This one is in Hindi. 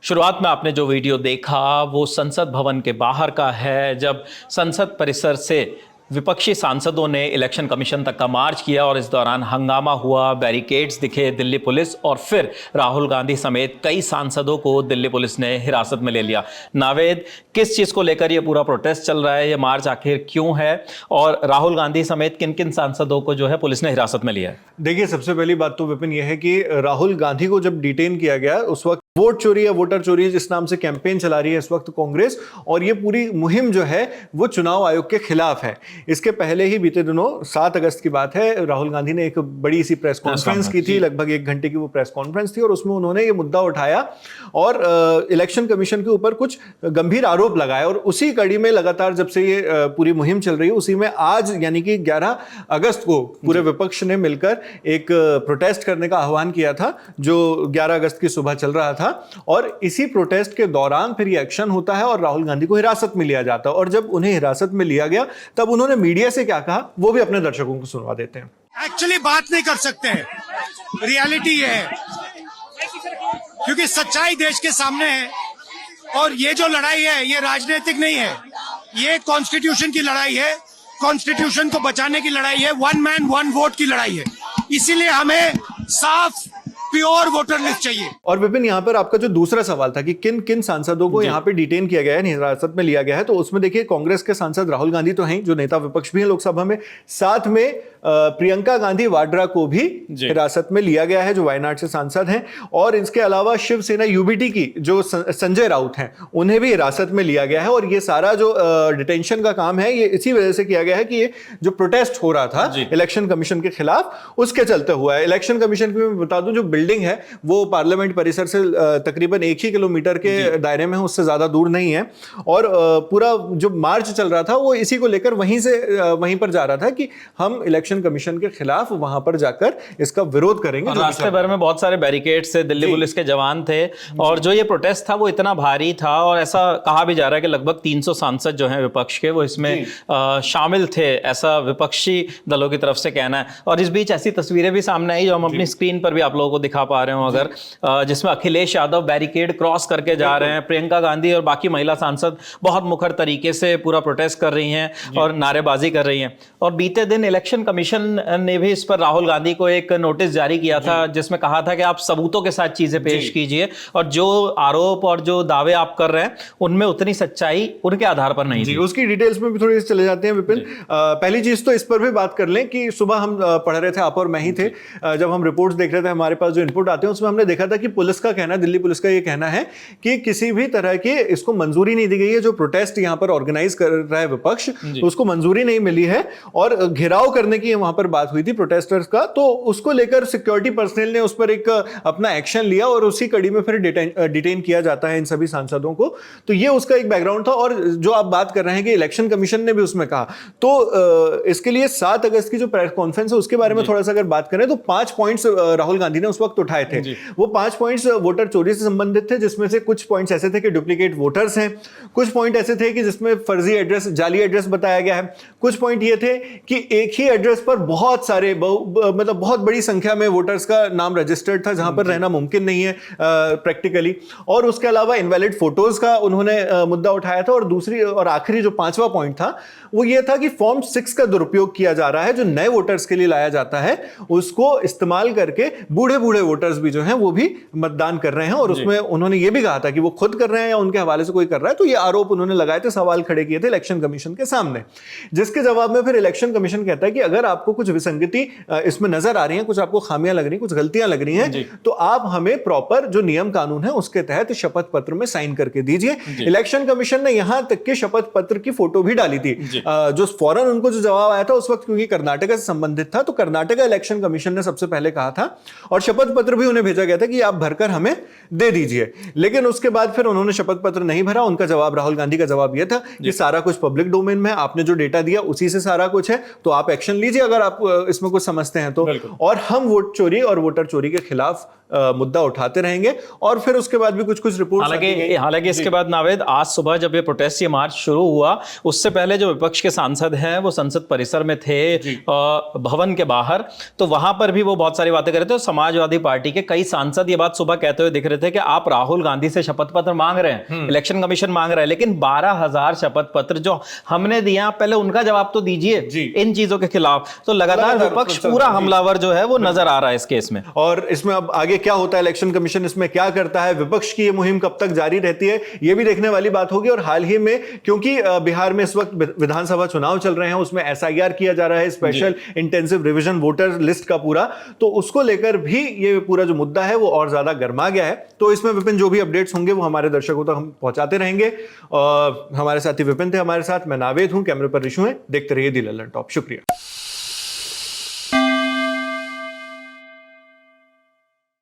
शुरुआत में आपने जो वीडियो देखा वो संसद भवन के बाहर का है, जब संसद परिसर से विपक्षी सांसदों ने इलेक्शन कमीशन तक का मार्च किया और इस दौरान हंगामा हुआ, बैरिकेड्स दिखे दिल्ली पुलिस और फिर राहुल गांधी समेत कई सांसदों को दिल्ली पुलिस ने हिरासत में ले लिया। नावेद, किस चीज़ को लेकर ये पूरा प्रोटेस्ट चल रहा है, ये मार्च आखिर क्यों है और राहुल गांधी समेत किन किन सांसदों को जो है पुलिस ने हिरासत में लिया है? देखिए, सबसे पहली बात तो विपिन यह है कि राहुल गांधी को जब डिटेन किया गया उस वक्त वोट चोरी या वोटर चोरी जिस नाम से कैंपेन चला रही है इस वक्त कांग्रेस, और ये पूरी मुहिम जो है वो चुनाव आयोग के खिलाफ है। इसके पहले ही बीते दिनों 7 अगस्त की बात है, राहुल गांधी ने एक बड़ी सी प्रेस कॉन्फ्रेंस की थी, लगभग 1 घंटे की वो प्रेस कॉन्फ्रेंस थी और उसमें उन्होंने ये मुद्दा उठाया और इलेक्शन कमीशन के ऊपर कुछ गंभीर आरोप लगाए। और उसी कड़ी में लगातार जब से ये पूरी मुहिम चल रही है, उसी में आज यानी कि 11 अगस्त को पूरे विपक्ष ने मिलकर एक प्रोटेस्ट करने का आह्वान किया था, जो 11 अगस्त की सुबह चल रहा था। और इसी प्रोटेस्ट के दौरान फिर ये एक्शन होता है और राहुल गांधी को हिरासत में लिया जाता है। और जब उन्हें हिरासत में लिया गया तब उन्होंने मीडिया से क्या कहा वो भी अपने दर्शकों को सुनवा देते हैं। एक्चुअली बात नहीं कर सकते हैं, रियलिटी ये है, क्योंकि सच्चाई देश के सामने है और ये जो लड़ाई है ये राजनीतिक नहीं है, ये कॉन्स्टिट्यूशन की लड़ाई है, कॉन्स्टिट्यूशन को बचाने की लड़ाई है, 1 मैन 1 वोट की लड़ाई है। इसीलिए हमें साफ प्योर वोटर लिस्ट चाहिए। और विपिन, यहाँ पर आपका जो दूसरा सवाल था कि किन किन सांसदों को यहाँ पे डिटेन किया गया है, हिरासत में लिया गया है, तो उसमें देखिए कांग्रेस के सांसद राहुल गांधी तो हैं, जो नेता विपक्ष भी हैं लोकसभा में, साथ में प्रियंका गांधी वाड्रा को भी हिरासत में लिया गया है, जो वायनाड से सांसद हैं। और इसके अलावा शिवसेना यूबीटी की जो संजय राउत हैं, उन्हें भी हिरासत में लिया गया है। और ये सारा जो डिटेंशन का काम है ये इसी वजह से किया गया है कि ये जो प्रोटेस्ट हो रहा था इलेक्शन कमीशन के खिलाफ, उसके चलते हुआ है। इलेक्शन कमीशन की मैं बता दूं, जो बिल्डिंग है वो पार्लियामेंट परिसर से तकरीबन 1 ही किलोमीटर के दायरे में है, उससे ज्यादा दूर नहीं है। और पूरा जो मार्च चल रहा था वो इसी को लेकर वहीं पर जा रहा था कि हम इलेक्शन कमीशन के खिलाफ वहां पर जाकर इसका विरोध करेंगे। और रास्ते भर में बहुत सारे बैरिकेड से दिल्ली पुलिस के जवान थे और जो ये प्रोटेस्ट था वो इतना भारी था और ऐसा कहा भी जा रहा है कि लगभग 300 सांसद जो हैं विपक्ष के वो इसमें शामिल थे, ऐसा विपक्षी दलों की तरफ से कहना है। और इस बीच ऐसी तस्वीरें भी सामने आई जो हम अपनी स्क्रीन पर भी आप लोगों को दिखा पा रहे हो अगर, जिसमें अखिलेश यादव बैरिकेड क्रॉस करके जा रहे हैं, प्रियंका गांधी और बाकी महिला सांसद बहुत मुखर तरीके से पूरा प्रोटेस्ट कर रही हैं और नारेबाजी कर रही हैं। और बीते दिन इलेक्शन कमीशन ने भी इस पर राहुल गांधी को एक नोटिस जारी किया था, जिसमें कहा था कि आप सबूतों के साथ चीजें पेश कीजिए और जो आरोप और जो दावे आप कर रहे हैं उनमें उतनी सच्चाई उनके आधार पर नहीं थी। उसकी डिटेल्स में भी थोड़ी चले जाते हैं विपिन। पहली चीज तो इस पर भी बात कर लें कि सुबह हम पढ़ रहे थे, आप और मैं ही थे, जब हम रिपोर्ट्स देख रहे थे, हमारे पास जो इनपुट आते हैं उसमें हमने देखा था कि पुलिस का कहना, दिल्ली पुलिस का ये कहना है कि किसी भी तरह की इसको मंजूरी नहीं दी गई है। जो प्रोटेस्ट यहाँ पर ऑर्गेनाइज कर रहा है विपक्ष, उसको मंजूरी नहीं मिली है और घेराव करने की वहां पर बात हुई थी प्रोटेस्टर्स का, तो उसको लेकर सिक्योरिटी पर्सनल ने उस पर एक अपना एक्शन लिया और उसी कड़ी में फिर डिटेन किया जाता है इन सभी सांसदों को। तो ये उसका एक बैकग्राउंड था। और जो आप बात कर रहे हैं कि इलेक्शन कमीशन ने भी उसमें कहा, तो इसके लिए 7 अगस्त की जो प्रेस कॉन्फ्रेंस है उसके बारे में थोड़ा सा अगर बात करें तो 5 पॉइंट्स राहुल गांधी ने उस वक्त उठाए थे। वो 5 पॉइंट्स वोटर चोरी से संबंधित थे, जिसमें से कुछ पॉइंट्स ऐसे थे कि डुप्लीकेट वोटर्स हैं, कुछ पॉइंट ऐसे थे कि जिसमें फर्जी एड्रेस, जाली एड्रेस बताया गया है, कुछ पॉइंट ये थे कि एक ही एड्रेस पर बहुत सारे मतलब बहुत बड़ी संख्या में वोटर्स का नाम रजिस्टर्ड था जहां पर रहना मुमकिन नहीं है प्रैक्टिकली। और उसके अलावा इनवैलिड फोटोज का उन्होंने मुद्दा उठाया था। और दूसरी और आखिरी जो 5वां पॉइंट था वो ये था कि फॉर्म 6 का दुरुपयोग किया जा रहा है, जो नए वोटर्स के लिए लाया जाता है, उसको इस्तेमाल करके बूढ़े वोटर्स भी जो हैं वो भी मतदान कर रहे हैं। और उसमें उन्होंने ये भी कहा था कि वो खुद कर रहे हैं या उनके हवाले से कोई कर रहा है। तो ये आरोप उन्होंने लगाए थे, सवाल खड़े किए थे इलेक्शन कमीशन के सामने, जिसके जवाब में फिर इलेक्शन कमीशन कहता है कि अगर आपको कुछ विसंगति इसमें नजर आ रही है, कुछ आपको खामियां लग रही हैं, कुछ गलतियां लग रही हैं, तो आप हमें प्रॉपर जो नियम कानून है उसके तहत शपथ पत्र में साइन करके दीजिए। इलेक्शन कमीशन ने यहां तक के शपथ पत्र की फोटो भी डाली थी, जो फौरन उनको जो जवाब आया था उस वक्त, क्योंकि कर्नाटक से संबंधित था, तो कर्नाटक इलेक्शन कमीशन ने सबसे पहले कहा था और शपथ पत्र भी उन्हें भेजा गया था कि आप भरकर हमें दे दीजिए। लेकिन उसके बाद फिर उन्होंने शपथ पत्र नहीं भरा। उनका जवाब, राहुल गांधी का जवाब यह था कि सारा कुछ पब्लिक डोमेन में, आपने जो डेटा दिया उसी से सारा कुछ है, तो आप एक्शन लीजिए अगर आप इसमें कुछ समझते हैं तो। और हम वोट चोरी और वोटर चोरी के खिलाफ मुद्दा उठाते रहेंगे और फिर उसके बाद भी कुछ कुछ रिपोर्ट हालांकि इसके बाद नावेद आज सुबह जब ये प्रोटेस्ट ये मार्च शुरू हुआ उससे पहले जो विपक्ष के सांसद हैं वो संसद परिसर में थे भवन के बाहर, तो वहां पर भी वो बहुत सारी बातें कर रहे थे। समाजवादी पार्टी के कई सांसद ये बात सुबह कहते हुए दिख रहे थे कि आप राहुल गांधी से शपथ पत्र मांग रहे हैं, इलेक्शन कमीशन मांग रहा है, लेकिन 12,000 शपथ पत्र जो हमने दिया पहले उनका जवाब तो दीजिए इन चीजों के खिलाफ। तो लगातार विपक्ष पूरा हमलावर जो है वो नजर आ रहा है इस केस में। और इसमें अब आगे क्या होता है, इलेक्शन कमीशन इसमें क्या करता है, विपक्ष की ये मुहिम कब तक जारी रहती है, ये भी देखने वाली बात होगी। और हाल ही में क्योंकि बिहार में इस वक्त विधानसभा चुनाव चल रहे हैं, उसमें एसआईआर किया जा रहा है, special intensive revision voter list का पूरा, तो उसको लेकर भी ये पूरा जो मुद्दा है वो और ज्यादा गर्मा गया है। तो इसमें विपिन जो भी अपडेट्स होंगे वो हमारे दर्शकों तक हम पहुंचाते रहेंगे। और हमारे साथी विपिन थे हमारे साथ, मैं नावेद हूं, कैमरे पर ऋषु हैं। देखते रहिए दी लल्लन टॉप। शुक्रिया।